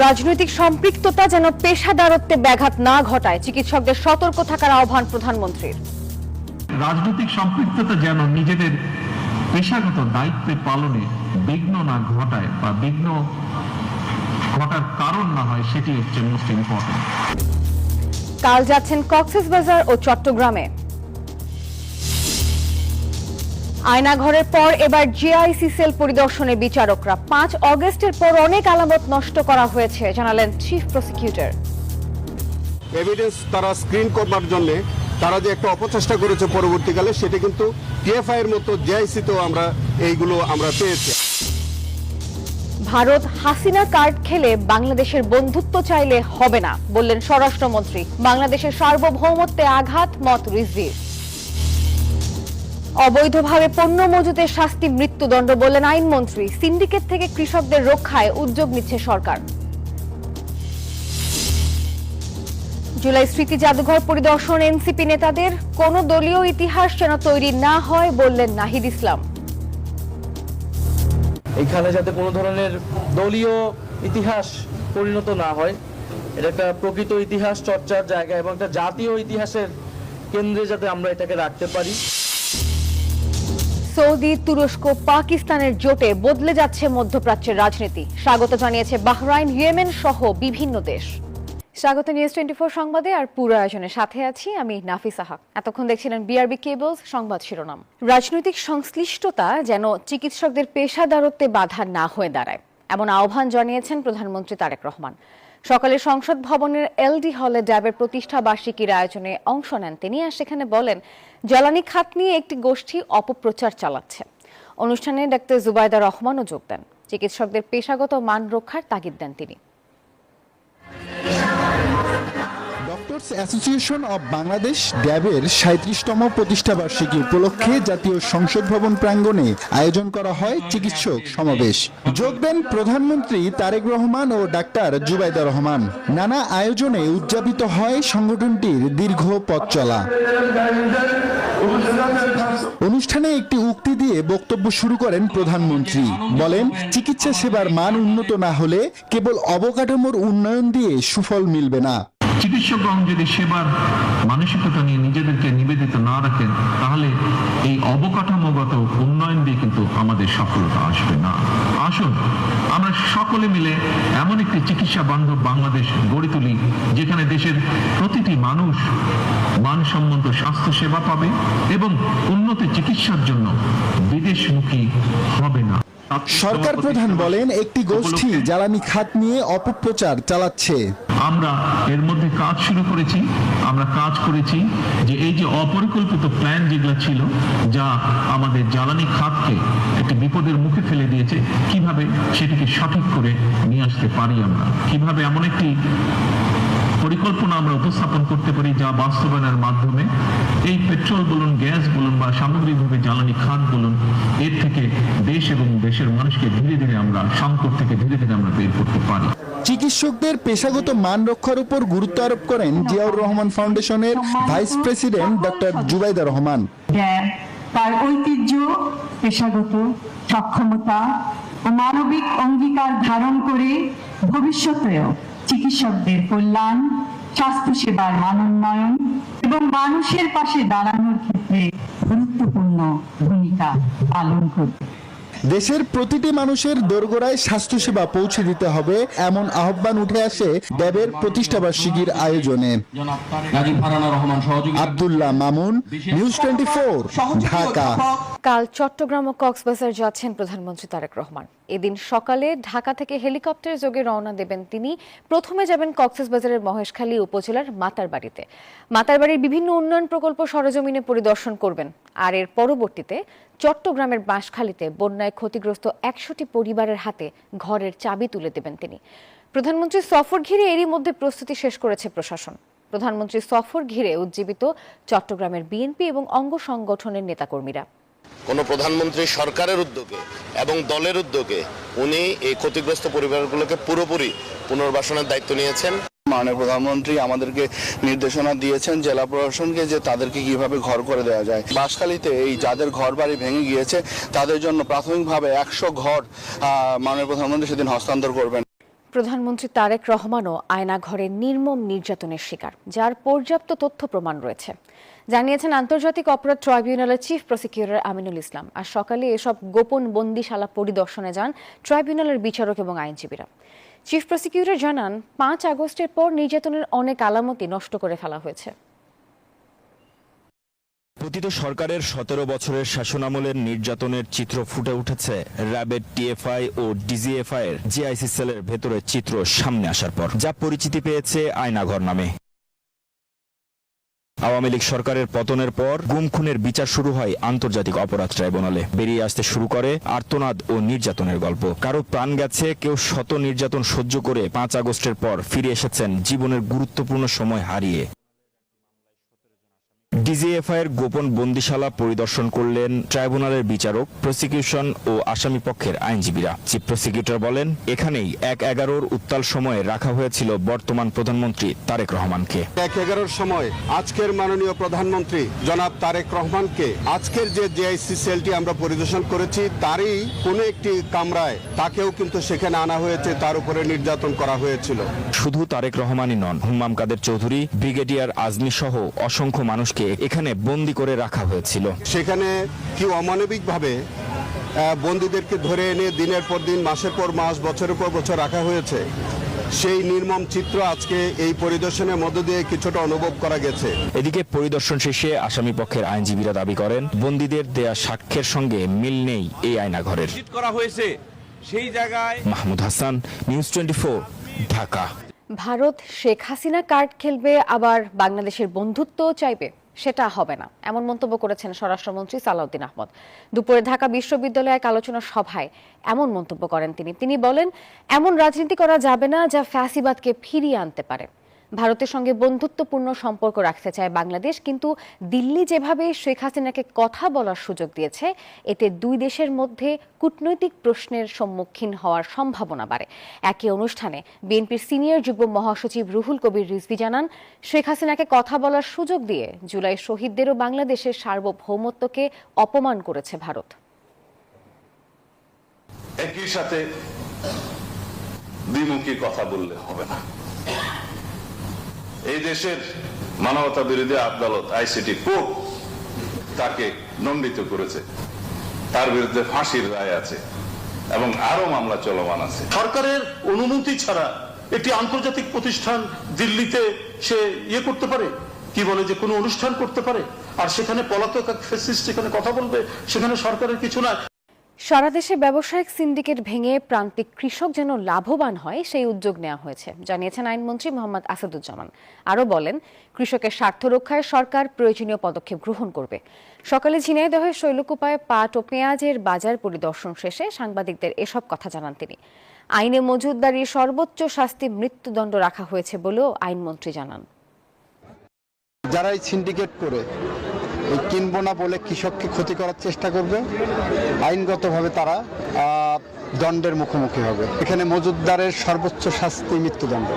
রাজনৈতিক সম্পৃক্ততা যেন পেশাদারত্বে ব্যাঘাত না ঘটায় চিকিৎসকদের সতর্ক থাকার আহ্বান প্রধানমন্ত্রীর। রাজনৈতিক সম্পৃক্ততা যেন নিজেদের পেশাগত দায়িত্ব পালনে বিঘ্ন না ঘটায় বা বিঘ্ন ঘটার কারণ না হয়, সেটি হচ্ছে মোস্ট ইম্পর্টেন্ট। কাল যাচ্ছেন কক্সবাজার ও চট্টগ্রামে। আয়নাঘরের পর এবার জিআইসি সেল পরিদর্শনে বিচারকরা। 5 অগস্টের পর অনেক আলামত নষ্ট করা হয়েছে জানালেন চিফ প্রসিকিউটর। এভিডেন্স তারা স্ক্রিন করবার জন্য তারা যে একটা অপচেষ্টা করেছে পরবর্তীকালে, সেটা কিন্তু টিএফআই এর মতো জিআইসিতেও আমরা এইগুলো পেয়েছি। ভারত হাসিনা কার্ড খেলে বাংলাদেশের বন্ধুত্ব চাইলে হবে না বললেন স্বরাষ্ট্রমন্ত্রী। বাংলাদেশের সার্বভৌমত্বে আঘাত মত রিজভির। অবৈধভাবে পণ্য মজুতের শাস্তি মৃত্যুদণ্ড বললেন আইনমন্ত্রী। সিন্ডিকেট থেকে কৃষকদের রক্ষায় উদ্যোগ নিচ্ছে সরকার। জুলাই স্মৃতি জাদুঘর পরিদর্শন এনসিপি নেতাদের। কোন দলীয় ইতিহাস যেন তৈরি না হয় বললেন নাহিদ ইসলাম। এখানে যাতে কোনো ধরনের দলীয় ইতিহাস পরিণত না হয়, এটা একটা প্রকৃত ইতিহাস চর্চার জায়গা এবং একটা জাতীয় ইতিহাসের কেন্দ্রে যাতে আমরা এটাকে রাখতে পারি। সৌদি, তুরস্ক, পাকিস্তানের জোটে বদলে যাচ্ছে মধ্যপ্রাচ্যের রাজনীতি। স্বাগত জানিয়েছে বাহরাইন, ইয়েমেন সহ বিভিন্ন দেশ। স্বাগত নিউজ 24 সংবাদে আর পুরো আয়োজনের সাথে আছি আমি নাফিসা হক। এতক্ষণ দেখছিলেন বিআরবি কেবলস সংবাদ শিরোনাম। রাজনৈতিক সংশ্লিষ্টতা যেন চিকিৎসকদের পেশাদারত্বে বাধা না হয়ে দাঁড়ায়, এমন আহ্বান জানিয়েছেন প্রধানমন্ত্রী তারেক রহমান। সকালে সংসদ ভবনের এলডি হলে ড্যাবের প্রতিষ্ঠা বার্ষিকীর আয়োজনে অংশ নেন তিনি, আর সেখানে বলেন জ্বালানি খাত নিয়ে একটি গোষ্ঠী অপপ্রচার চালাচ্ছে। অনুষ্ঠানে ডাক্তার জুবাইদা রহমানও যোগ দেন। চিকিৎসকদের পেশাগত মান রক্ষার তাগিদ দেন তিনি। ডক্টরস অ্যাসোসিয়েশন অব বাংলাদেশ ড্যাবের 37তম প্রতিষ্ঠাবার্ষিকী উপলক্ষে জাতীয় সংসদ ভবন প্রাঙ্গণে আয়োজন করা হয় চিকিৎসক সমাবেশ। যোগ দেন প্রধানমন্ত্রী তারেক রহমান ও ডাক্তার জুবাইদা রহমান। নানা আয়োজনে উদযাপিত হয় সংগঠনটির দীর্ঘ পথ চলা। অনুষ্ঠানে একটি উক্তি দিয়ে বক্তব্য শুরু করেন প্রধানমন্ত্রী। বলেন, চিকিৎসা সেবার মান উন্নত না হলে কেবল অবকাঠামোর উন্নয়ন দিয়ে সুফল মিলবে না। চিকিৎসকগণ যদি সেবার মানসিকতা নিয়ে নিজেদেরকে নিবেদিত না রাখেন, তাহলে এই অবকাঠামোগত উন্নয়ন দিয়ে কিন্তু আমাদের সফলতা আসবে না। আসুন আমরা সকলে মিলে এমন একটি চিকিৎসা বান্ধব বাংলাদেশ গড়ে তুলি, যেখানে দেশের প্রতিটি মানুষ মানসম্মত স্বাস্থ্য সেবা পাবে এবং উন্নত চিকিৎসার জন্য বিদেশমুখী হবে না। সরকার প্রধান বলেন, একটি গোষ্ঠী জ্বালানি খাত নিয়ে অপপ্রচার চালাচ্ছে। আমরা এর মধ্যে কাজ শুরু করেছি। আমরা কাজ করেছি যে এই যে অপরিকল্পিত প্ল্যান যেগুলো ছিল, যা আমাদের জ্বালানি খাতকে একটি বিপদের মুখে ফেলে দিয়েছে, কিভাবে সেটিকে সঠিক করে নিয়ে আসতে পারি, আমরা কিভাবে এমন একটি পরিকল্পনা আমরা উপস্থাপন করতে পারি যা বাস্তবায়নের মাধ্যমে এই পেট্রোল বলুন, গ্যাস বলুন বা সামগ্রিকভাবে জ্বালানি খাত বলুন, এর থেকে দেশ এবং দেশের মানুষকে ধীরে ধীরে আমরা সংকট থেকে ধীরে ধীরে আমরা বের করতে পারি। চিকিৎসকদের পেশাগত মান রক্ষার উপর গুরুত্ব আরোপ করেন জিয়াউর রহমান ফাউন্ডেশনের vice president doctor Zubaida Rahman. তার ঐতিহ্য, পেশাগত সক্ষমতা ও মানবিক অঙ্গীকার ধারণ করে ভবিষ্যতেও চিকিৎসকদের কল্যাণ, স্বাস্থ্যসেবার মানোন্নয়ন এবং মানুষের পাশে দাঁড়ানোর ক্ষেত্রে গুরুত্বপূর্ণ ভূমিকা পালন করবে। দেশের প্রতিটি মানুষের দোরগোড়ায় স্বাস্থ্যসেবা পৌঁছে দিতে হবে, এমন আহ্বান উঠে আসে ড্যাবের প্রতিষ্ঠাবার্ষিকীর আয়োজনে। আব্দুল্লাহ মামুন, নিউজ 24, ঢাকা। কাল চট্টগ্রাম ও কক্সবাজার যাচ্ছেন প্রধানমন্ত্রী তারেক রহমান। এদিন সকালে ঢাকা থেকে হেলিকপ্টারে যোগে রওনা দেবেন তিনি। প্রথমে যাবেন কক্সবাজারের মহেশখালী উপজেলার মাতারবাড়িতে। মাতারবাড়ির বিভিন্ন উন্নয়ন প্রকল্প সরেজমিনে পরিদর্শন করবেন। আর এর পরবর্তীতে চট্টগ্রামের বাঁশখালীতে বন্যায় ক্ষতিগ্রস্ত 100টি পরিবারের হাতে ঘরের চাবি তুলে দেবেন তিনি। প্রধানমন্ত্রী সফর ঘিরে এরই মধ্যে প্রস্তুতি শেষ করেছে প্রশাসন। প্রধানমন্ত্রী সফর ঘিরে উজ্জীবিত চট্টগ্রামের বিএনপি এবং অঙ্গ সংগঠনের নেতাকর্মীরা। কোন প্রধানমন্ত্রী সরকারের উদ্যোগে এবং দলের উদ্যোগে উনি এই ক্ষতিগ্রস্ত পরিবারগুলোকে পুরোপুরি পুনর্বাসনের দায়িত্ব নিয়েছেন। মাননীয় প্রধানমন্ত্রী আমাদেরকে নির্দেশনা দিয়েছেন জেলা প্রশাসনকে যে তাদেরকে কিভাবে ঘর করে দেওয়া যায়। বাঁশখালীতে এই যাদের ঘর বাড়ি ভেঙে গিয়েছে তাদের জন্য প্রাথমিকভাবে 100 ঘর মাননীয় প্রধানমন্ত্রী সেদিন হস্তান্তর করবেন। প্রধানমন্ত্রী তারেক রহমানও আয়নাঘরে নির্মম নির্যাতনের শিকার, যার পর্যাপ্ত তথ্য প্রমাণ রয়েছে, জানিয়েছেন আন্তর্জাতিক অপরাধ ট্রাইব্যুনালের চিফ প্রসিকিউটর আমিনুল ইসলাম। আর সকালে এসব গোপন বন্দিশালা পরিদর্শনে যান ট্রাইব্যুনালের বিচারক এবং আইনজীবীরা। চিফ প্রসিকিউটর জানান, 5 আগস্টের পর নির্যাতনের অনেক আলামতই নষ্ট করে ফেলা হয়েছে। পতিত সরকারের 17 বছরের শাসনামলের নির্যাতনের চিত্র ফুটে উঠেছে র্যাবের টিএফআই ও ডিজিএফআই এর জিআইসি সেলের ভেতরের চিত্র সামনে আসার পর, যা পরিচিতি পেয়েছে আয়নাঘর নামে। আওয়ামী লীগ সরকারের পতনের পর গুম খুনের বিচার শুরু হয় আন্তর্জাতিক অপরাধ ট্রাইব্যুনালে। বেরিয়ে আসতে শুরু করে আর্তনাদ ও নির্যাতনের গল্প। কারো প্রাণ গেছে, কেউ শত নির্যাতন সহ্য করে 5 আগস্টের পর ফিরে এসেছেন জীবনের গুরুত্বপূর্ণ সময় হারিয়ে। ডিজিএফআই এর গোপন বন্দিশালা পরিদর্শন করলেন ট্রাইব্যুনালের বিচারক, প্রসিকিউশন ও আসামি পক্ষের আইনজীবীরা। চিফ প্রসিকিউটর বলেন, এখানেই 1/11 উত্তাল সময়ে রাখা হয়েছিল বর্তমান প্রধানমন্ত্রী তারেক রহমানকে। 1/11 সময় আজকের মাননীয় প্রধানমন্ত্রী জনাব তারেক রহমানকে আজকের যে জিআইসি সেলটি আমরা পরিদর্শন করেছি, তারই কোনো একটি কামরায় তাকেও কিন্তু সেখানে আনা হয়েছে, তার উপরে নির্যাতন করা হয়েছিল। শুধু তারেক রহমানই নন, হুম্মাম কাদের চৌধুরী, ব্রিগেডিয়ার আজমি সহ অসংখ্য মানুষকে এখানে বন্দী করে রাখা হয়েছিল। সেখানে কি অমানবিকভাবে বন্দীদেরকে ধরে এনে দিনের পর দিন, মাসের পর মাস, বছরের পর বছর রাখা হয়েছে, সেই নির্মম চিত্র আজকে এই পরিদর্শনের মধ্য দিয়ে কিছুটা অনুভব করা গেছে। এদিকে পরিদর্শন শেষে আসামি পক্ষের আইনজীবীরা দাবি করেন, বন্দীদের দেয়া সাক্ষ্যের সঙ্গে মিল নেই এই আয়নাঘরের। করা হয়েছে সেই জায়গায়। মাহমুদ হাসান, নিউজ 24, ঢাকা। ভারত শেখ হাসিনা কার্ড খেলবে, আবার বাংলাদেশের বন্ধুত্বও চাইবে, সেটা হবে না, এমন মন্তব্য করেছেন স্বরাষ্ট্রমন্ত্রী সালাউদ্দিন আহমদ। দুপুরে ঢাকা বিশ্ববিদ্যালয়ে এক আলোচনা সভায় এমন মন্তব্য করেন তিনি বলেন, এমন রাজনীতি করা যাবে না যা ফ্যাসিবাদকে ফিরিয়ে আনতে পারে। ভারতের সঙ্গে বন্ধুত্বপূর্ণ সম্পর্ক রাখতে চায় বাংলাদেশ, কিন্তু দিল্লি যেভাবে শেখ হাসিনাকে কথা বলার সুযোগ দিয়েছে, এতে দুই দেশের মধ্যে কূটনৈতিক প্রশ্নের সম্মুখীন হওয়ার সম্ভাবনা বাড়ে। একই অনুষ্ঠানে বিএনপির সিনিয়র যুগ্ম মহাসচিব রুহুল কবির রিজভী জানান, শেখ হাসিনাকে কথা বলার সুযোগ দিয়ে জুলাই শহীদদেরও বাংলাদেশের সার্বভৌমত্বকে অপমান করেছে ভারত। একই সাথে দ্বিমুখী কথা বললে হবে না। এই দেশের মানবতা বিরোধী আদালত আইসিটি কোর্ট তাকে দণ্ডিত করেছে, তার বিরুদ্ধে ফাঁসির রায় আছে এবং আরো মামলা চলমান আছে। সরকারের অনুমতি ছাড়া একটি আন্তর্জাতিক প্রতিষ্ঠান দিল্লিতে সে করতে পারে, কি বলে যে কোনো অনুষ্ঠান করতে পারে, আর সেখানে পলাতক এক ফ্যাসিস্ট সেখানে কথা বলবে, সেখানে সরকারের কিছু না। সারা দেশে ব্যবসায়িক সিন্ডিকেট ভেঙে প্রান্তিক কৃষক যেন লাভবান হয়, সেই উদ্যোগ নেওয়া হয়েছে, জানিয়েছেন আইনমন্ত্রী মোহাম্মদ আসাদুজ্জামান। আরও বলেন, কৃষকের স্বার্থ রক্ষায় সরকার প্রয়োজনীয় পদক্ষেপ গ্রহণ করবে। সকালে ঝিনাইদহের শৈলকুপায় পাট ও পেঁয়াজের বাজার পরিদর্শন শেষে সাংবাদিকদের এসব কথা জানান তিনি। আইনে মজুতদারির সর্বোচ্চ শাস্তি মৃত্যুদণ্ড রাখা হয়েছে বলেও আইনমন্ত্রী জানান। যারা এই সিন্ডিকেট করে কিনবো না বলে কৃষককে ক্ষতি করার চেষ্টা করবে, আইনগতভাবে তারা দণ্ডের মুখোমুখি হবে। এখানে মজুতদারের সর্বোচ্চ শাস্তি মৃত্যুদণ্ড।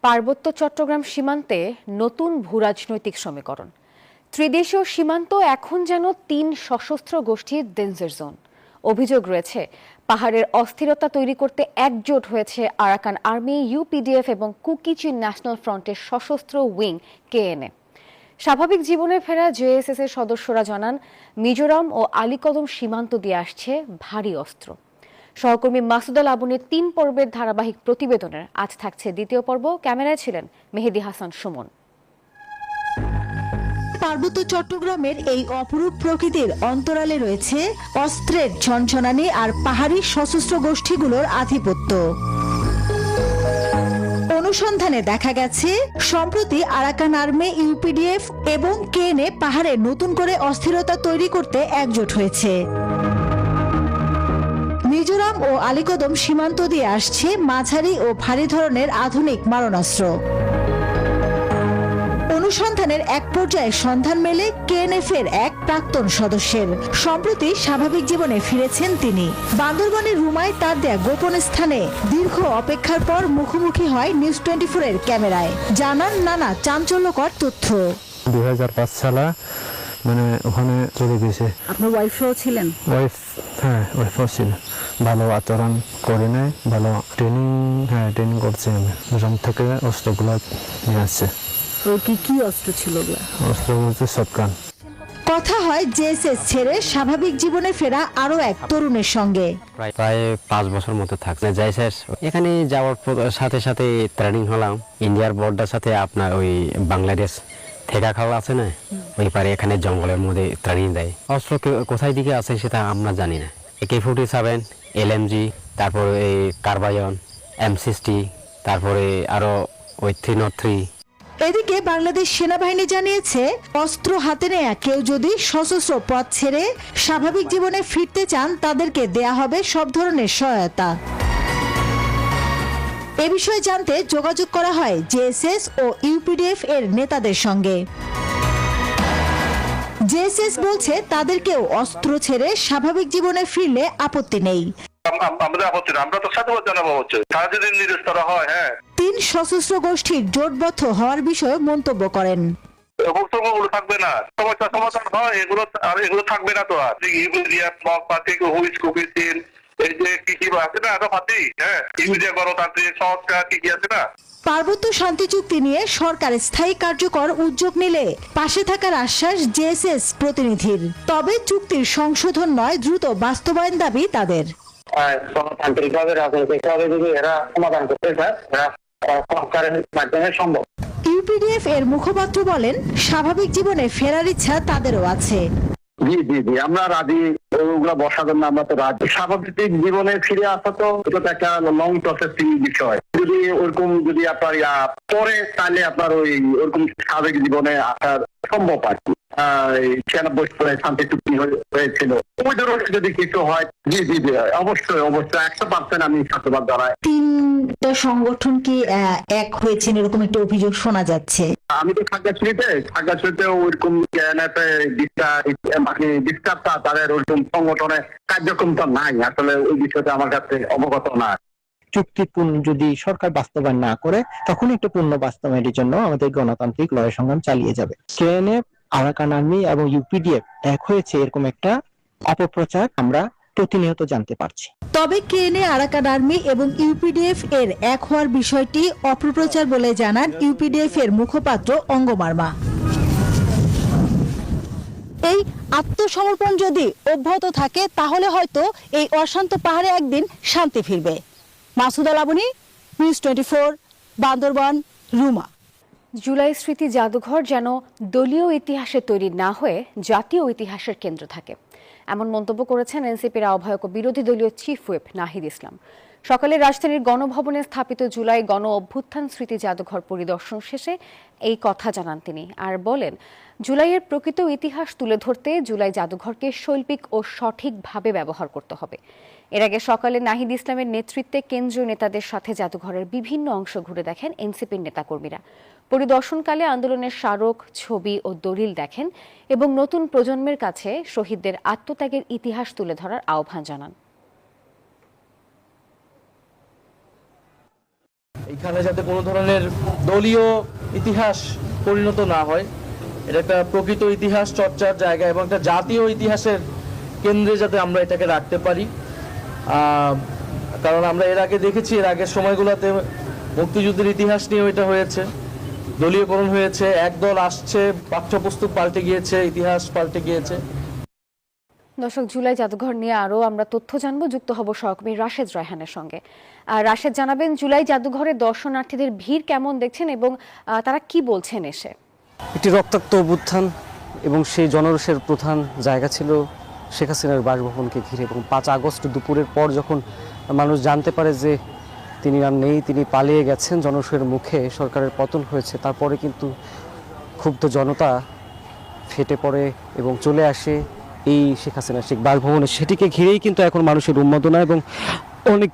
পার্বত্য চট্টগ্রাম সীমান্তে নতুন ভূরাজনৈতিক সমীকরণ। ত্রিদেশীয় সীমান্ত এখন যেন 3 সশস্ত্র গোষ্ঠীর ডেঞ্জার জোন। অভিযোগ রয়েছে, পাহাড়ের অস্থিরতা তৈরি করতে একজোট হয়েছে আরাকান আর্মি, ইউপিডিএফ এবং কুকি-চিন ন্যাশনাল ফ্রন্টের সশস্ত্র উইং কেএনএ। স্বাভাবিক জীবনে ফেরা জেএসএস এর সদস্যরা জানান, মিজোরাম ও আলীকদম সীমান্ত দিয়ে আসছে ভারী অস্ত্র। সহকর্মী মাসুদ আল আবুনের 3 পর্বের ধারাবাহিক প্রতিবেদনের আজ থাকছে 2য় পর্ব। ক্যামেরায় ছিলেন মেহেদি হাসান সুমন। পার্বত্য চট্টগ্রামের এই অপরূপ প্রকৃতির অন্তরালে রয়েছে অস্ত্রের ঝনঝনানি আর পাহাড়ি সশস্ত্র গোষ্ঠীগুলোর আধিপত্য। অনুসন্ধানে দেখা গেছে, সম্প্রতি আরাকান আর্মি, ইউপিডিএফ এবং কেএনএ পাহাড়ে নতুন করে অস্থিরতা তৈরি করতে একজোট হয়েছে। মিজোরাম ও আলীকদম সীমান্ত দিয়ে আসছে মাঝারি ও ভারী ধরনের আধুনিক মারণাস্ত্র। অনুসন্ধানের এক পর্যায়ে সন্ধান মেলে কেএনএফ এর এক প্রাক্তন সদস্যের। সম্প্রতি স্বাভাবিক জীবনে ফিরেছেন তিনি। বান্দরবানের রুমায় তার দেয়া গোপন স্থানে দীর্ঘ অপেক্ষার পর মুখোমুখি হয় নিউজ 24 এর ক্যামেরায়। জানান নানা চাঞ্চল্যকর তথ্য। 2005 সালে ওখানে চলে গেছে। আপনার ওয়াইফও ছিলেন? ওয়াইফও ছিল। ভালো আচরণ করে নেয়, ভালো ট্রেনিং করছে। আমি রুম থেকে অস্ত্রগুলো নিয়ে আসছে। কি অস্ত্র ছিল? অস্ত্র বলছে শটগান। কথা হয় জেএসএস ছেড়ে স্বাভাবিক জীবনে ফেরা আরো এক তরুণের সঙ্গে। প্রায় 5 বছর মতো থাকছে জেএসএস। এখানে যাওয়ার সাথে সাথে ট্রেনিং হলাম ইন্ডিয়ার বর্ডার সাথে আপনার ওই বাংলাদেশ থেকা খাওয়া আছে না, ওই পারে এখানে জঙ্গলের মধ্যে ট্রেনিং দেয়। অস্ত্র কোথায় দিকে আছে সেটা আমরা জানি না। AK-47, LMG, তারপরে এই কার্বায়ন, M60, তারপরে আরো ওই 303। এদিকে বাংলাদেশ সেনাবাহিনী জানিয়েছে অস্ত্র হাতে নেয়া কেউ যদি সশস্ত্র পথ ছেড়ে স্বাভাবিক জীবনে ফিরতে চান তাদেরকে দেয়া হবে সব ধরনের সহায়তা। এ বিষয়ে জানতে যোগাযোগ করা হয় জেএসএস ও ইউপিডিএফ এর নেতাদের সঙ্গে। জেএসএস বলছে তাদেরকেও অস্ত্র ছেড়ে স্বাভাবিক জীবনে ফিরলে আপত্তি নেই। আমরা তো সাধুবাদ জানাবো হচ্ছে তারা যদি নির্দেশ করা হয়। 3 সশস্ত্র গোষ্ঠীর জোটবদ্ধ হওয়ার বিষয়ে মন্তব্য করেন। বক্তব্যগুলো থাকবে না, সমস্যা সমাধান হয় এগুলো থাকবে না। তো আর এই যে কি আছে না এত ফাঁসি, ইউপিডিএফ গণতান্ত্রিক সংস্কার কি আছে না। পার্বত্য শান্তি চুক্তি নিয়ে সরকার স্থায়ী কার্যকর উদ্যোগ নিলে পাশে থাকার আশ্বাস জেএসএস প্রতিনিধির। তবে চুক্তির সংশোধন নয়, দ্রুত বাস্তবায়ন দাবি তাদের। গণতান্ত্রিকভাবে রাজনৈতিকভাবে যদি এরা সমাধান করতে চায় সরকারের মাধ্যমে সম্ভব। ইউপিডিএফ এর মুখপাত্র বলেন স্বাভাবিক জীবনে ফেরার ইচ্ছা তাদেরও আছে। জি, আমরা রাজি, ওগুলা বসার জন্য আমরা তো রাজি। স্বাভাবিক জীবনে ফিরে আসা তো এটা তো একটা লং প্রসেসিং বিষয়। যদি ওরকম যদি আপনার পরে তাহলে আপনার ওরকম স্বাভাবিক জীবনে আসার সম্ভব আর কি। 96 সালে শান্তি চুক্তি হয়েছিল, ওই ধরনের যদি কিছু হয় জি অবশ্যই 100% আমি সাধুবাদ জানাই। 3টা সংগঠন কি এক হয়েছেন এরকম একটা অভিযোগ শোনা যাচ্ছে। আমি তো খাগড়াছড়িতে ওইরকম ডিস্টার্বটা তাদের ওইরকম সংগঠনে কার্যক্রমটা নাই, আসলে ওই বিষয়টা আমার কাছে অবগত না। চুক্তি যদি সরকার বাস্তবায়ন না করে তখন একটু পূর্ণ বাস্তবায়নের জন্য আমাদের গণতান্ত্রিক লড়াই সংগ্রাম চালিয়ে যাবে। কেএনএফ, আরাকান আর্মি এবং ইউপিডিএফ এক হয়েছে এরকম একটা অপপ্রচার আমরা প্রতিনিয়ত জানতে পারছি। তবে কেএনএ, আরাকান আর্মি এবং ইউপিডিএফ এর এক হওয়ার বিষয়টি অপপ্রচার বলে জানান ইউপিডিএফ এর মুখপাত্র অঙ্গমার্মা। এই আত্মসমর্পণ যদি অব্যাহত থাকে তাহলে হয়তো এই অশান্ত পাহাড়ে একদিন শান্তি ফিরবে। মাসুদা লাবণী, নিউজ 24, বান্দরবান, রুমা। জুলাই স্মৃতি জাদুঘর যেন দলীয় ইতিহাসে তৈরি না হয়ে জাতীয় ইতিহাসের কেন্দ্র থাকে, এমন মন্তব্য করেছেন এনসিপির আহ্বায়ক ও বিরোধী দলীয় চিফ হুইপ নাহিদ ইসলাম। সকালে রাজধানীর গণভবনে স্থাপিত জুলাই গণ অভ্যুত্থান স্মৃতি জাদুঘর পরিদর্শন শেষে এই কথা জানান তিনি। আর বলেন, জুলাইয়ের প্রকৃত ইতিহাস তুলে ধরতে জুলাই জাদুঘরকে শৈল্পিক ও সঠিকভাবে ব্যবহার করতে হবে। এর আগে সকালে নাহিদ ইসলামের নেতৃত্বে কেন্দ্রীয় নেতাদের সাথে জাদুঘরের বিভিন্ন অংশ ঘুরে দেখেন এনসিপির নেতাকর্মীরা। পরিদর্শনকালে আন্দোলনের স্মারক, ছবি ও দলিল দেখেন এবং নতুন প্রজন্মের কাছে শহীদদের আত্মত্যাগের ইতিহাস তুলে ধরার আহ্বান জানান। এখানে যাতে কোনো ধরনের দলীয় ইতিহাস পরিণত না হয়, এটা একটা প্রকৃত ইতিহাস চর্চার জায়গা এবং একটা জাতীয় ইতিহাসের কেন্দ্রে যাতে আমরা এটাকে রাখতে পারি। কারণ আমরা এর আগে দেখেছি, এর আগের সময়গুলোতে মুক্তিযুদ্ধের ইতিহাস নিয়েও এটা হয়েছে, দলীয়করণ হয়েছে, একদল আসছে, পাঠ্যপুস্তক পাল্টে গিয়েছে, ইতিহাস পাল্টে গিয়েছে। দর্শক, জুলাই জাদুঘর নিয়ে আরও আমরা তথ্য জানবো, যুক্ত হব সহকর্মী রাশেদ রায়হানের সঙ্গে। রাশেদ, জানাবেন জুলাই জাদুঘরে দর্শনার্থীদের ভিড় কেমন দেখছেন এবং তারা কি বলছেন এসে? একটি রক্তাক্ত অভ্যুত্থান এবং সেই জনরোষের প্রধান জায়গা ছিল শেখ হাসিনার বাসভবনকে ঘিরে, এবং 5 আগস্ট দুপুরের পর যখন মানুষ জানতে পারে যে তিনি আর নেই, তিনি পালিয়ে গেছেন, জনরোষের মুখে সরকারের পতন হয়েছে, তারপরে কিন্তু ক্ষুব্ধ জনতা ফেটে পড়ে এবং চলে আসে এই শেখ হাসিনার সেই বাসভবনে। সেটিকে ঘিরেই কিন্তু এখন মানুষের উন্মাদনা এবং অনেক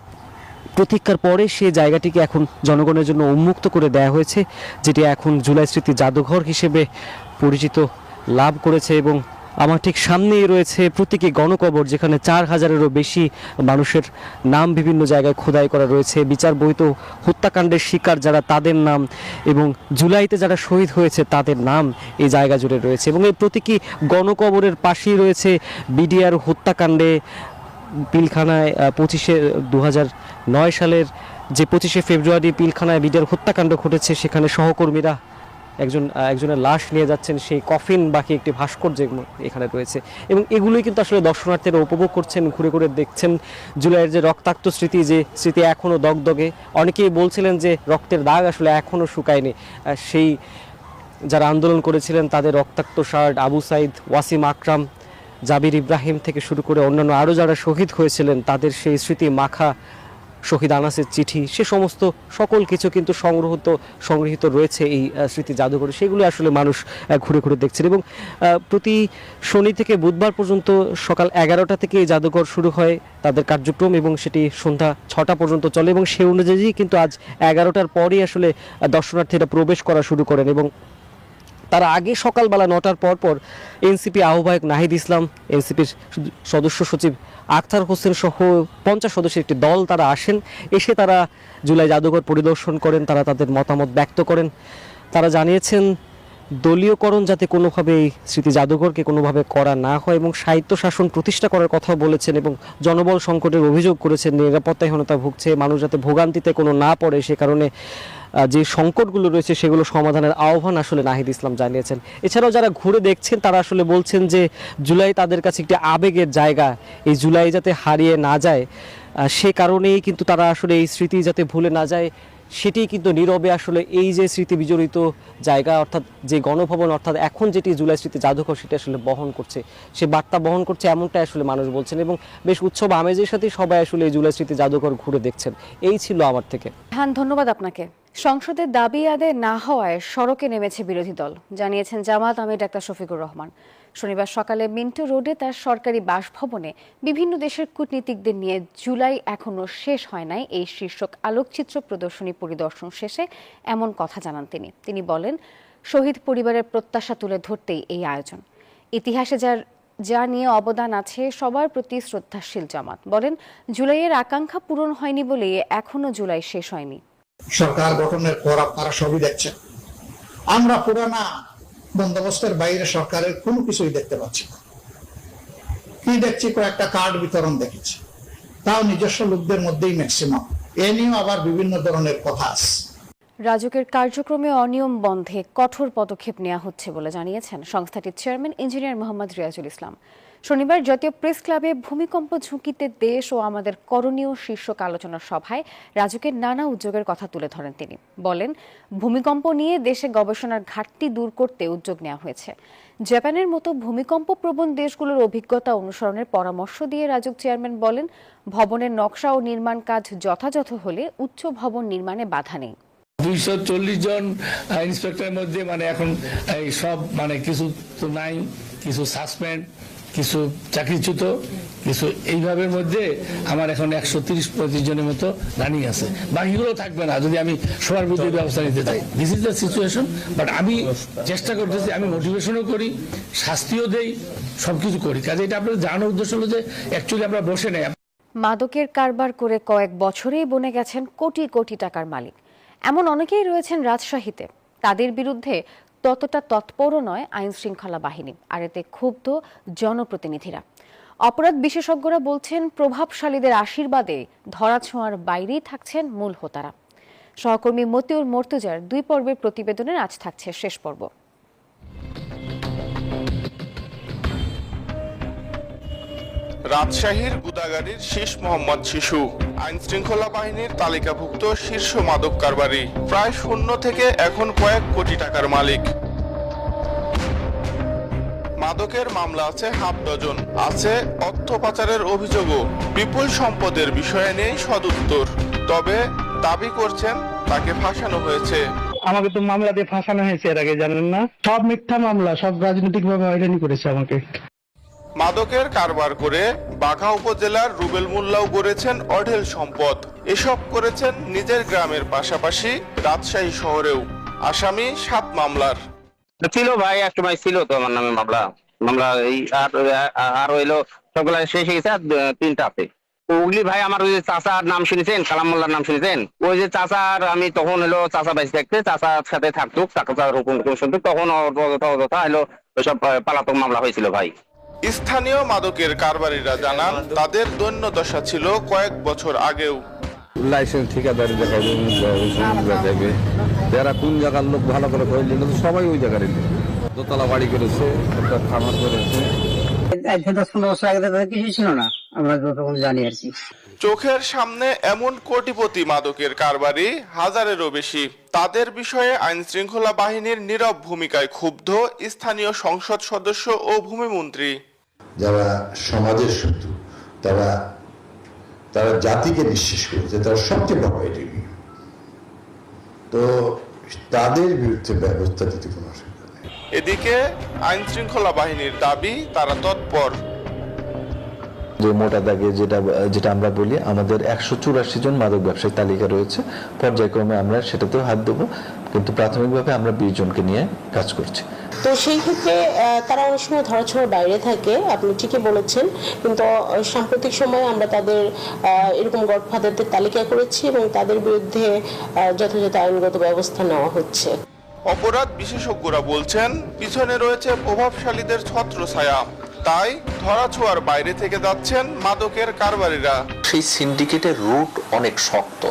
প্রতীক্ষার পরে সেই জায়গাটিকে এখন জনগণের জন্য উন্মুক্ত করে দেওয়া হয়েছে, যেটি এখন জুলাই স্মৃতি জাদুঘর হিসেবে পরিচিত লাভ করেছে। এবং আমার ঠিক সামনেই রয়েছে প্রতীকী গণকবর, যেখানে 4000-এরও বেশি মানুষের নাম বিভিন্ন জায়গায় খোদাই করা রয়েছে। বিচার বহিত হত্যাকাণ্ডের শিকার যারা, তাদের নাম, এবং জুলাইতে যারা শহীদ হয়েছে তাদের নাম এই জায়গা জুড়ে রয়েছে। এবং এই প্রতীকী গণকবরের পাশেই রয়েছে বিডিআর হত্যাকাণ্ডে পিলখানায় 2009 সালের যে 25শে ফেব্রুয়ারি পিলখানায় বিডিআর হত্যাকাণ্ড ঘটেছে, সেখানে সহকর্মীরা একজনের লাশ নিয়ে যাচ্ছেন, সেই কফিন বাকি একটি ভাস্কর্য এখানে রয়েছে এবং এগুলোই কিন্তু আসলে দর্শনার্থীরা উপভোগ করছেন, ঘুরে ঘুরে দেখছেন জুলাইয়ের যে রক্তাক্ত স্মৃতি, যে স্মৃতি এখনও দগদগে। অনেকেই বলছিলেন যে রক্তের দাগ আসলে এখনও শুকায়নি। সেই যারা আন্দোলন করেছিলেন তাদের রক্তাক্ত শার্ট, আবু সাইদ, ওয়াসিম আকরাম, জাবির ইব্রাহিম থেকে শুরু করে অন্যান্য আরও যারা শহীদ হয়েছিলেন তাদের সেই স্মৃতি মাখা শহীদ আনাসের চিঠি, সে সমস্ত সকল কিছু কিন্তু সংগৃহীত রয়েছে এই স্মৃতি জাদুঘরে। সেগুলো আসলে মানুষ ঘুরে ঘুরে দেখছেন এবং প্রতি শনি থেকে বুধবার পর্যন্ত সকাল 11টা থেকে এই জাদুঘর শুরু হয় তাদের কার্যক্রম এবং সেটি সন্ধ্যা 6টা পর্যন্ত চলে এবং সেই অনুযায়ী কিন্তু আজ 11টার পরই আসলে দর্শনার্থীরা প্রবেশ করা শুরু করেন এবং তারা আগে সকালবেলা 9টার পর এনসিপি আহ্বায়ক নাহিদ ইসলাম, এনসিপির সদস্য সচিব আখতার হোসেন সহ 50 সদস্যের একটি দল তারা আসেন। এসে তারা জুলাই জাদুঘর পরিদর্শন করেন, তারা তাদের মতামত ব্যক্ত করেন। তারা জানিয়েছেন দলীয়করণ যাতে কোনোভাবে এই স্মৃতি জাদুঘরকে কোনোভাবে করা না হয় এবং সাহিত্য শাসন প্রতিষ্ঠা করার কথা বলেছেন এবং জনবল সংকটের অভিযোগ করেছেন, নিরাপত্তাহীনতা ভুগছে মানুষ, যাতে ভোগান্তিতে কোনো না পড়ে সে কারণে যে সংকটগুলো রয়েছে সেগুলো সমাধানের আহ্বান আসলে নাহিদ ইসলাম জানিয়েছেন। এছাড়াও যারা ঘুরে দেখছেন তারা আসলে বলছেন যে জুলাই তাদের কাছে একটি আবেগের জায়গা, এই জুলাই যাতে হারিয়ে না যায় সে কারণেই কিন্তু তারা আসলে এই স্মৃতি যাতে ভুলে না যায় সেটি কিন্তু নীরবে আসলে এই যে স্মৃতি বিজড়িত জায়গা অর্থাৎ যে গণভবন অর্থাৎ এখন যেটি জুলাই স্মৃতি জাদুঘর সেটি আসলে বহন করছে, সে বার্তা বহন করছে এমনটাই আসলে মানুষ বলছেন এবং বেশ উৎসব আমেজের সাথে সবাই আসলে এই জুলাই স্মৃতি জাদুঘর ঘুরে দেখছেন। এই ছিল আমার থেকে। হ্যাঁ, ধন্যবাদ আপনাকে। সংসদের দাবি আদায় না হওয়ায় সড়কে নেমেছে বিরোধী দল, জানিয়েছেন জামাত আমির ডাক্তার শফিকুর রহমান। শনিবার সকালে মিন্টো রোডে তার সরকারি বাসভবনে বিভিন্ন দেশের কূটনীতিকদের নিয়ে জুলাই এখনো শেষ হয় নাই এই শীর্ষক আলোকচিত্র প্রদর্শনী পরিদর্শন শেষে এমন কথা জানান তিনি বলেন, শহীদ পরিবারের প্রত্যাশা তুলে ধরতেই এই আয়োজন। ইতিহাসে যা নিয়ে অবদান আছে সবার প্রতি শ্রদ্ধাশীল জামাত। বলেন, জুলাইয়ের আকাঙ্ক্ষা পূরণ হয়নি বলে এখনো জুলাই শেষ হয়নি। সরকার গঠনের পর আপনারা সবই দেখছেন, আমরা পুরানা বন্দোবস্তের বাইরে সরকারের কোনো কিছুই দেখতে পাচ্ছি না। কি দেখছি? কয়েকটা কার্ড বিতরণ দেখেছি, তাও নিজস্ব লোকদের মধ্যেই ম্যাক্সিমাম। এ নিয়েও আবার বিভিন্ন ধরনের কথা আছে। রাজুকের কার্যক্রমে অনিয়ম বন্ধে কঠোর পদক্ষেপ নেওয়া হচ্ছে বলে জানিয়েছেন সংস্থাটির চেয়ারম্যান ইঞ্জিনিয়ার মোহাম্মদ রিয়াজুল ইসলাম। শনিবার জাতীয় প্রেস ক্লাবে ভূমিকম্প ঝুঁকিতে দেশ ও আমাদের করণীয় শীর্ষক আলোচনা সভায় রাজুকের নানা উদ্যোগের কথা তুলে ধরেন তিনি। বলেন, ভূমিকম্প নিয়ে দেশে গবেষণার ঘাটতি দূর করতে উদ্যোগ নেওয়া হয়েছে। জাপানের মতো ভূমিকম্প প্রবণ দেশগুলোর অভিজ্ঞতা অনুসরণের পরামর্শ দিয়ে রাজুক চেয়ারম্যান বলেন, ভবনের নকশা ও নির্মাণ কাজ যথাযথ হলে উচ্চ ভবন নির্মাণে বাধা নেই। 240 জন ইন্সপেক্টরের মধ্যে এখন এই সব কিছু তো নাই, কিছু সাসপেন্ড, কিছু চাকরিচ্যুত, কিছু এইভাবের মধ্যে আমার এখন 130-135 জনের মতো রানিং আছে। বাকিগুলো থাকবে না যদি আমি সবার বিরুদ্ধে ব্যবস্থা নিতে চাই। This is the situation. But আমি চেষ্টা করতেছি, আমি মোটিভেশনও করি, শাস্তিও দেই, সবকিছু করি। কাজে এটা আপনাদের জানানোর উদ্দেশ্য হলো যে অ্যাকচুয়ালি আমরা বসে নেই। মাদকের কারবার করে কয়েক বছরেই বনে গেছেন কোটি কোটি টাকার মালিক। এমন অনেকেই রয়েছেন রাজশাহীতে। তাদের বিরুদ্ধে ততটা তৎপরও নয় আইন শৃঙ্খলা বাহিনী, আর এতে ক্ষুব্ধ জনপ্রতিনিধিরা। অপরাধ বিশেষজ্ঞরা বলছেন, প্রভাবশালীদের আশীর্বাদে ধরাছোঁয়ার বাইরেই থাকছেন মূল হোতারা। সহকর্মী মতিউর মর্তুজার 2 পর্বের প্রতিবেদনের আজ থাকছে শেষ পর্ব। রাজশাহীর গুদাগাড়ির শেষ মোহাম্মদ শিশু আইন শৃঙ্খলা বাহিনীর তালিকাভুক্ত শীর্ষ মাদক কারবারি, প্রায় শূন্য থেকে এখন কয়েক কোটি টাকার মালিক। মাদকের মামলা আছে হাফ ডজন, আছে অর্থ পাচারের অভিযোগও। বিপুল সম্পদের বিষয়ে নেই সদুত্তর, তবে দাবি করছেন তাকে ফাঁসানো হয়েছে। আমাকে তো মামলা দিয়ে ফাঁসানো হয়েছে এর আগে, জানেন না? সব মিথ্যা মামলা, সব রাজনৈতিক ভাবে হয়রানি করেছে আমাকে। মাদকের কারবার করে বাঘা উপজেলার রুবেল মোল্লাও গড়েছেন অঢেল সম্পদ। এসব করেছেন নিজের গ্রামের পাশাপাশি রাজশাহী শহরেও। আসামি 7 মামলার। ছিল ভাই, এক সময় ছিল তো আমার নামে মামলা এই আর হইলো সবগুলা শেষ হয়ে গেছে, 3টা আছে। ওগুলি ভাই আমার ওই যে চাচার নাম শুনেছেন, কালাম মোল্লার নাম শুনেছেন? ওই যে চাচার, আমি তখন হলো চাচা বাইসে থাকতে চাচার সাথে থাকতো, চাচার হুকুম শুনতো, তখন অযথা হলো ওইসব পালাতক মামলা হয়েছিল ভাই। স্থানীয় মাদকের কারবারিরা জানান তাদের দৈন্যদশা ছিল কয়েক বছর আগেও। লাইসেন্স ঠিকাদারি দেখাবে, দেখাবে, যারা কোন জায়গার লোক ভালো করে কইলে সবাই ওই জায়গার দোতলা বাড়ি করেছে, একটা খামার করেছে। 10-15 বছর আগে তাদের কিছু ছিল না, আমরা যতক্ষণ জানি আর কি। চোখের সামনে এমন কোটিপতি মাদকের কারবারি হাজারেরও বেশি। তাদের বিষয়ে আইন শৃঙ্খলা বাহিনীর নীরব ভূমিকায় ক্ষুব্ধ স্থানীয় সংসদ সদস্য ও ভূমিমন্ত্রী। যারা সমাজের শত্রু, তারা জাতিকে নিঃশেষ করেছে, তারা সবচেয়ে বড় এটিভি। তো তাদের বিরুদ্ধে ব্যবস্থা নিতে কোনো অসুবিধা নেই। এদিকে আইন শৃঙ্খলা বাহিনীর দাবি তারা তৎপর। যে মোটা দাগে যেটা আমরা বলি, আমাদের 184 জন মাদক ব্যবসায়ী তালিকা রয়েছে, পর্যায়ক্রমে আমরা সেটাতেও হাত দেবো, কিন্তু প্রাথমিকভাবে আমরা 20 জনকে নিয়ে কাজ করছি। তো সেই ক্ষেত্রে তারা অনেক সময় ধরাছোঁয়ার বাইরে থাকে, আপনি ঠিকই বলেছেন, কিন্তু সাম্প্রতিক সময়ে আমরা তাদের এরকম গডফাদারদের তালিকা করেছি এবং তাদের বিরুদ্ধে যথাযথ আইনগত ব্যবস্থা নেওয়া হচ্ছে। অপরাধ বিশেষজ্ঞরা বলছেন পিছনে রয়েছে প্রভাবশালীদের ছত্রছায়া, তাই ধরাছোঁয়ার বাইরে থেকে যাচ্ছেন মাদকের কারবারিরা। সেই সিন্ডিকেটের রুট অনেক শক্ত,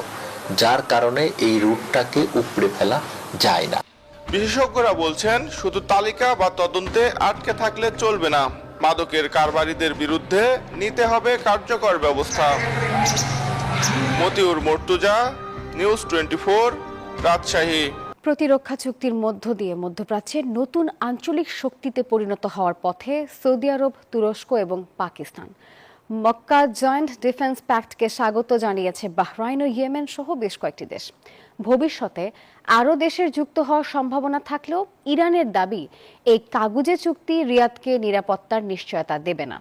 যার কারণে এই রুটটাকে উপড়ে ফেলা যায় না। বিশেষজ্ঞরা বলছেন শুধু তালিকা বা তদন্তে আটকে থাকলে চলবে না, মাদকের কারবারিদের বিরুদ্ধে নিতে হবে কার্যকর ব্যবস্থা। মতিউর মর্তুজা, নিউজ 24, রাজশাহী। প্রতিরক্ষা চুক্তির মধ্য দিয়ে মধ্যপ্রাচ্যের নতুন আঞ্চলিক শক্তিতে পরিণত হওয়ার পথে সৌদি আরব, তুরস্ক এবং পাকিস্তান। মক্কা জয়েন্ট ডিফেন্স প্যাক্টকে স্বাগত জানিয়েছে বাহরাইন ও ইয়েমেন সহ বেশ কয়েকটি দেশ। ভবিষ্যতে আরও দেশের যুক্ত হওয়ার সম্ভাবনা থাকলেও ইরানের দাবি এই কাগুজে চুক্তি রিয়াদকে নিরাপত্তার নিশ্চয়তা দেবে না।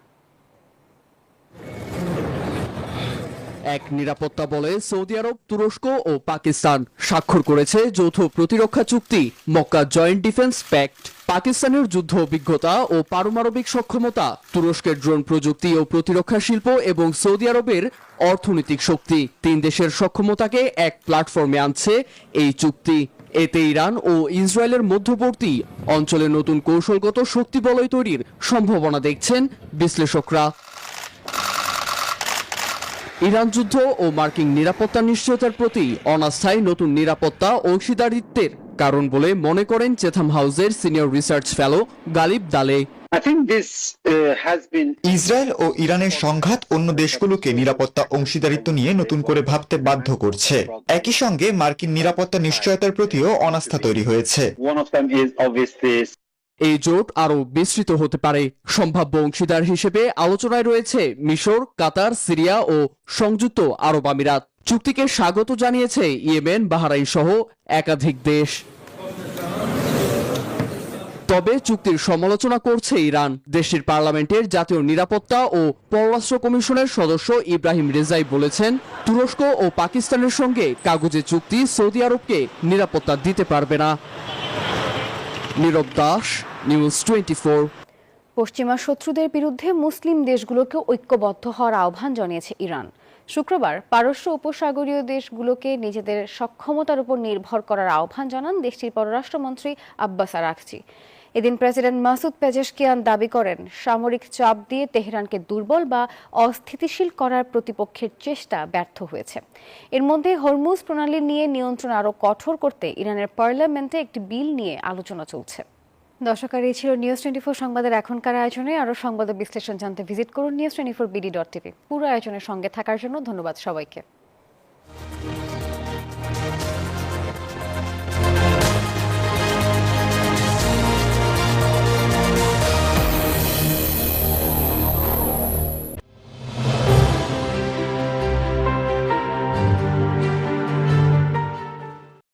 এক নিরাপত্তা বলে সৌদি আরব, তুরস্ক ও পাকিস্তান স্বাক্ষর করেছে যৌথ প্রতিরক্ষা চুক্তি মক্কা জয়েন্ট ডিফেন্স প্যাক্ট। পাকিস্তানের যুদ্ধ অভিজ্ঞতা ও পারমাণবিক সক্ষমতা, তুরস্কের ড্রোন প্রযুক্তি ও প্রতিরক্ষা শিল্প এবং সৌদি আরবের অর্থনৈতিক শক্তি, 3 দেশের সক্ষমতাকে এক প্ল্যাটফর্মে আনছে এই চুক্তি। এতে ইরান ও ইসরায়েলের মধ্যবর্তী অঞ্চলে নতুন কৌশলগত শক্তি বলয় তৈরির সম্ভাবনা দেখছেন বিশ্লেষকরা। ইরান যুদ্ধ ও মার্কিন নিরাপত্তা নিশ্চয়তার প্রতি অনাস্থায় নতুন নিরাপত্তা অংশীদারিত্বের কারণ বলে মনে করেন চেথাম হাউসের senior research fellow Galip Dalay. Israel ও ইরানের সংঘাত অন্য দেশগুলোকে নিরাপত্তা অংশীদারিত্ব নিয়ে নতুন করে ভাবতে বাধ্য করছে। একই সঙ্গে মার্কিন নিরাপত্তা নিশ্চয়তার প্রতিও অনাস্থা তৈরি হয়েছে। এই জোট আরও বিস্তৃত হতে পারে। সম্ভাব্য অংশীদার হিসেবে আলোচনায় রয়েছে মিশর, কাতার, সিরিয়া ও সংযুক্ত আরব আমিরাত। চুক্তিকে স্বাগত জানিয়েছে ইয়েমেন, বাহরাইন সহ একাধিক দেশ। তবে চুক্তির সমালোচনা করছে ইরান। দেশটির পার্লামেন্টের জাতীয় নিরাপত্তা ও পররাষ্ট্র কমিশনের সদস্য ইব্রাহিম রেজাই বলেছেন, তুরস্ক ও পাকিস্তানের সঙ্গে কাগজে চুক্তি সৌদি আরবকে নিরাপত্তা দিতে পারবে না। নীরব দাস, নিউজ 24। পশ্চিমা শত্রুদের বিরুদ্ধে মুসলিম দেশগুলোকে ঐক্যবদ্ধ হওয়ার আহ্বান জানিয়েছে ইরান। শুক্রবার পারস্য উপসাগরীয় দেশগুলোকে নিজেদের সক্ষমতার উপর নির্ভর করার আহ্বান জানান দেশটির পররাষ্ট্রমন্ত্রী আব্বাস আরাকচি। এদিন প্রেসিডেন্ট মাসুদ পেজেশকিয়ান দাবি করেন, সামরিক চাপ দিয়ে তেহরানকে দুর্বল বা অস্থিতিশীল করার প্রতিপক্ষের চেষ্টা ব্যর্থ হয়েছে। এর মধ্যে হরমুজ প্রণালী নিয়ে নিয়ন্ত্রণ আরও কঠোর করতে ইরানের পার্লামেন্টে একটি বিল নিয়ে আলোচনা চলছে। দর্শক, এই ছিল নিউজ 24 সংবাদের এখনকার আয়োজনে। আরও সংবাদ বিশ্লেষণ জানতে ভিজিট করুন news24bd.tv। পুরো আয়োজনের সঙ্গে থাকার জন্য ধন্যবাদ সবাইকে।